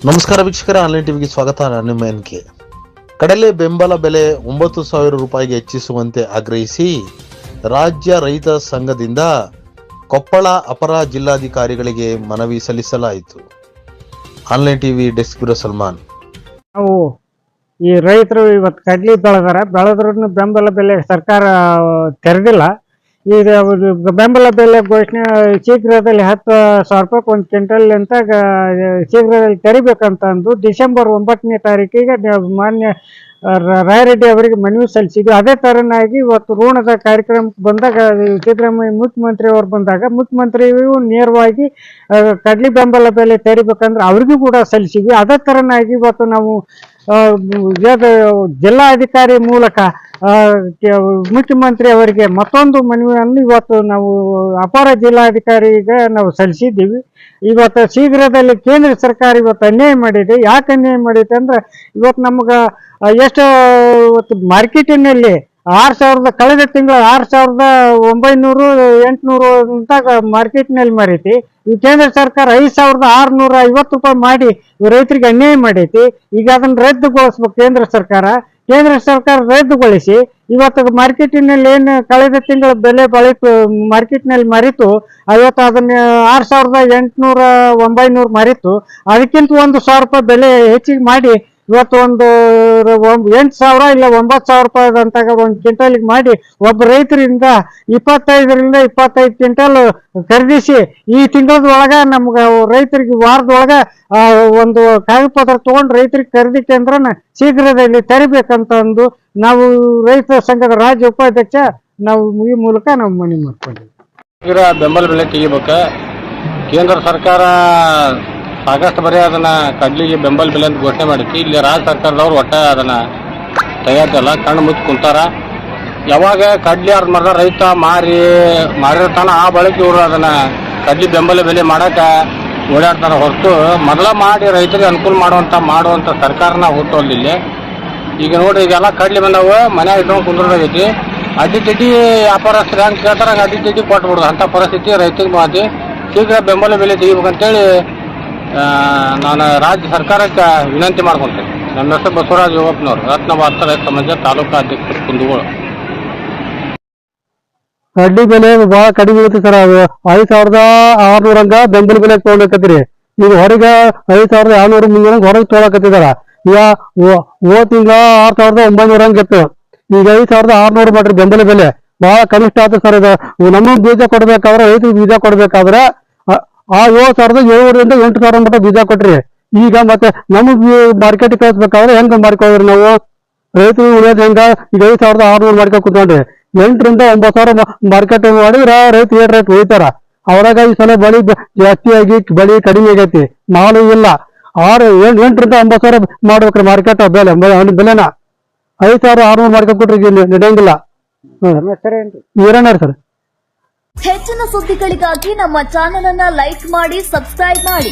ನಮಸ್ಕಾರ ವೀಕ್ಷಕರೇ, ಆನ್ಲೈನ್ ಟಿವಿಗೆ ಸ್ವಾಗತ. ನಾನು ನಿಮ್ಮ ಎನ್ಕೆ. ಕಡಲೆ ಬೆಂಬಲ ಬೆಲೆ 9,000 ರೂಪಾಯಿಗೆ ಹೆಚ್ಚಿಸುವಂತೆ ಆಗ್ರಹಿಸಿ ರಾಜ್ಯ ರೈತ ಸಂಘದಿಂದ ಕೊಪ್ಪಳ ಅಪರ ಜಿಲ್ಲಾಧಿಕಾರಿಗಳಿಗೆ ಮನವಿ ಸಲ್ಲಿಸಲಾಯಿತು. Online TV desk bureau Salman. ನಾವು ಈ ರೈತರು ಇವತ್ತು ಕಡ್ಲಿ ಬೆಳೆದ್ರೂ ಬೆಂಬಲ ಬೆಲೆ ಸರ್ಕಾರ ತೆರೆದಿಲ್ಲ. ಈಗ ಬೆಂಬಲ ಬೆಲೆ ಘೋಷಣೆ ಶೀಘ್ರದಲ್ಲಿ 10,000 ರೂಪಾಯಿ ಒಂದು ಕ್ವಿಂಟಲ್ ಅಂತ ಶೀಘ್ರದಲ್ಲಿ ತೆರಿಬೇಕಂತ ಅಂದು ಡಿಸೆಂಬರ್ 9ನೇ ತಾರೀಕಿಗೆ ಮಾನ್ಯ ರಾಯರೆಡ್ಡಿ ಅವರಿಗೆ ಮನವಿ ಸಲ್ಲಿಸಿದ್ವಿ. ಅದೇ ತರನಾಗಿ ಇವತ್ತು ಋಣದ ಕಾರ್ಯಕ್ರಮಕ್ಕೆ ಬಂದಾಗ ಸಿದ್ದರಾಮಯ್ಯ ಮುಖ್ಯಮಂತ್ರಿ ಅವರು ಬಂದಾಗ ಮುಖ್ಯಮಂತ್ರಿಯು ನೇರವಾಗಿ ಕಡ್ಲಿ ಬೆಂಬಲ ಬೆಲೆ ತೆರಿಬೇಕಂದ್ರೆ ಅವ್ರಿಗೂ ಕೂಡ ಸಲ್ಲಿಸಿದ್ವಿ. ಅದೇ ತರನಾಗಿ ಇವತ್ತು ನಾವು ಜಿಲ್ಲಾಧಿಕಾರಿ ಮೂಲಕ ಮುಖ್ಯಮಂತ್ರಿ ಅವರಿಗೆ ಮತ್ತೊಂದು ಮನವಿಯನ್ನು ಇವತ್ತು ನಾವು ಅಪರ ಜಿಲ್ಲಾಧಿಕಾರಿಗೆ ನಾವು ಸಲ್ಲಿಸಿದ್ದೀವಿ. ಇವತ್ತು ಶೀಘ್ರದಲ್ಲಿ ಕೇಂದ್ರ ಸರ್ಕಾರ ಇವತ್ತು ಅನ್ಯಾಯ ಮಾಡಿದೆ. ಯಾಕೆ ಅನ್ಯಾಯ ಮಾಡಿದೆ ಅಂದ್ರೆ ಇವತ್ತು ನಮ್ಗೆ ಎಷ್ಟು ಮಾರ್ಕೆಟಿನಲ್ಲಿ 6,000 ಕಳೆದ ತಿಂಗಳು 6,900 800 ಅಂತ ಮಾರ್ಕೆಟ್ನಲ್ಲಿ ಮಾರೈತಿ. ಈ ಕೇಂದ್ರ ಸರ್ಕಾರ 5,650 ರೂಪಾಯಿ ಮಾಡಿ ರೈತರಿಗೆ ಅನ್ಯಾಯ ಮಾಡೈತಿ. ಈಗ ಅದನ್ನ ರದ್ದುಗೊಳಿಸ್ಬೇಕು ಕೇಂದ್ರ ಸರ್ಕಾರ ರದ್ದುಗೊಳಿಸಿ ಇವತ್ತು ಮಾರ್ಕೆಟಿನಲ್ಲಿ ಏನು ಕಳೆದ ತಿಂಗಳ ಬೆಲೆ ಮಾರ್ಕೆಟ್ನಲ್ಲಿ ಮಾರಿತು ಇವತ್ತು ಅದನ್ನ 6,800 ಮಾರಿತು. ಅದಕ್ಕಿಂತ 1,000 ರೂಪಾಯಿ ಬೆಲೆ ಹೆಚ್ಚಿಗೆ ಮಾಡಿ ಇವತ್ತು ಒಂದು 8,000 ಇಲ್ಲ 9,000 ರೂಪಾಯಿದಂತಾಗ ಒಂದು ಕ್ವಿಂಟಲ್ಗೆ ಮಾಡಿ ಒಬ್ಬ ರೈತರಿಂದ 25 ಕ್ವಿಂಟಲ್ ಖರೀದಿಸಿ ಈ ತಿಂಗಳದ ಒಳಗ ನಮ್ಗೆ ರೈತರಿಗೆ ವಾರದೊಳಗ ಒಂದು ಕಾಗದ ಪತ್ರ ತಗೊಂಡು ರೈತರಿಗೆ ಖರೀದಿ ಕೇಂದ್ರನ ಶೀಘ್ರದಲ್ಲಿ ತೆರಿಬೇಕಂತ ಅಂದು ನಾವು ರೈತ ಸಂಘದ ರಾಜ್ಯ ಉಪಾಧ್ಯಕ್ಷ ನಾವು ಈ ಮೂಲಕ ನಾವು ಮನವಿ ಮಾಡ್ಕೊಂಡಿದ್ದೀವಿ. ಬೆಂಬಲ ಬೆಲೆ ತೆಗಿಬೇಕ. ಕೇಂದ್ರ ಸರ್ಕಾರ ಸಾಕಷ್ಟು ಬರೀ ಅದನ್ನ ಕಡ್ಲಿಗೆ ಬೆಂಬಲ ಬೆಲೆ ಅಂತ ಘೋಷಣೆ ಮಾಡಿತ್ತು. ಇಲ್ಲಿ ರಾಜ್ಯ ಸರ್ಕಾರದವ್ರು ಒಟ್ಟ ಅದನ್ನ ತೆಗೆದಿಲ್ಲ, ಕಣ್ಣು ಮುಚ್ಚಿ ಕುಂತಾರ. ಯಾವಾಗ ಕಡ್ಲಿ ಅರ್ಧ ಮರ್ದ ರೈತ ಮಾರಿರ್ತಾನ ಆ ಬಳಿಕ ಇವರು ಅದನ್ನ ಕಡ್ಲಿ ಬೆಂಬಲ ಬೆಲೆ ಮಾಡಕ ಓಡಾಡ್ತಾರ ಹೊರತು ಮೊದಲ ಮಾಡಿ ರೈತರಿಗೆ ಅನುಕೂಲ ಮಾಡುವಂತ ಸರ್ಕಾರನ ಹುಟ್ಟೋದಿಲ್ಲ. ಈಗ ನೋಡಿ ಈಗೆಲ್ಲ ಕಡ್ಲಿ ಬಂದವು ಮನ್ಯಾಗ ಇಟ್ಕೊಂಡು ಕುಂದ್ರದಾಗೈತಿ. ಅಡ್ಡಿ ತಿಡ್ಡಿ ವ್ಯಾಪಾರಸ್ಥರು ಹೆಂಗೆ ಕೇಳ್ತಾರ ಹಂಗೆ ಅಡ್ಡಿ ತಿಡ್ಡಿ ಕೊಟ್ಬಿಡೋದು ಅಂಥ ಪರಿಸ್ಥಿತಿ ರೈತರಿಗೆ ಮಾತಿ. ಶೀಘ್ರ ಬೆಂಬಲ ಬೆಲೆ ತೆಗಿಬೇಕಂತೇಳಿ ನಾನು ರಾಜ್ಯ ಸರ್ಕಾರಕ್ಕೆ ವಿನಂತಿ ಮಾಡ್ಕೊತೇನೆ. ನನ್ನ ಹೆಸರು ಬಸವರಾಜ್ ಯೋಗಪ್ಪನವರು, ರತ್ನವಾರ್ತ ರೈತ ಸಮಾಜ ತಾಲೂಕಾ ಅಧ್ಯಕ್ಷರು ಕುಂದಗೋಳ. ಕಡ್ಲಿ ಬೆಲೆ ಬಹಳ ಕಡಿಮೆ ಇರುತ್ತೆ ಸರ್. 5,600 ಬೆಂಬಲ ಬೆಲೆ ತಗೊಳಕತ್ತೀರಿ. ಈಗ ಹೊರಗೆ 5,700 ಮುಂದೆ ಹೊರಗೆ ತೊಗೊಳಕತ್ತಿದಾರ. ಈಗ ತಿಂಗಳ 6,900 ಇತ್ತು. ಈಗ 5,600 ಮಾಡ್ರಿ ಬೆಂಬಲ ಬೆಲೆ. ಬಹಳ ಕನಿಷ್ಠ ಆಯ್ತು ಸರ್. ಇದು ನಮಗ್ ಬೀಜ ಕೊಡ್ಬೇಕಾದ್ರೆ ರೈತರಿಗೆ ಬೀಜ ಕೊಡ್ಬೇಕಾದ್ರೆ 7,700 8,000 ಮಟ್ಟ ಬೀಜ ಕೊಟ್ರಿ. ಈಗ ಮತ್ತೆ ನಮಗ್ ಮಾರ್ಕೆಟ್ ಕಳಿಸ್ಬೇಕಾದ್ರೆ ಹೆಂಗ ಮಾಡ್ಕೋದ್ರಿ ನಾವು? ರೈತರು ಉಳಿಯೋದು ಹೆಂಗ? ಈಗ 5,600 ಮಾಡ್ಕೊಂಡ್ ಕುತ್ಕೊಂಡ್ರಿ 8,000 ಮಾರ್ಕೆಟ್ ಮಾಡಿದ್ರ ರೈತ ರೇಟ್ ಉಳಿತಾರ. ಅವ್ರಾಗ ಈ ಸಲ ಬಳಿ ಜಾಸ್ತಿ ಆಗಿ ಬಳಿ ಕಡಿಮೆ ಆಗೈತಿ, ಮಾಲು ಇಲ್ಲ. 8,000 ಮಾಡ್ಬೇಕ್ರಿ ಮಾರ್ಕೆಟ್ ಬೆಲೆನ. 5,600 ಮಾಡ್ಕೊಂಡ್ ಕೊಟ್ರಿ ನಡೆಯಂಗಿಲ್ಲ. ಸರ್ ಹೆಚ್ಚಿನ ಸುದ್ದಿಗಳಿಗಾಗಿ ನಮ್ಮ ಚಾನೆಲ್ ಅನ್ನ ಲೈಕ್ ಮಾಡಿ, ಸಬ್ಸ್ಕ್ರೈಬ್ ಮಾಡಿ.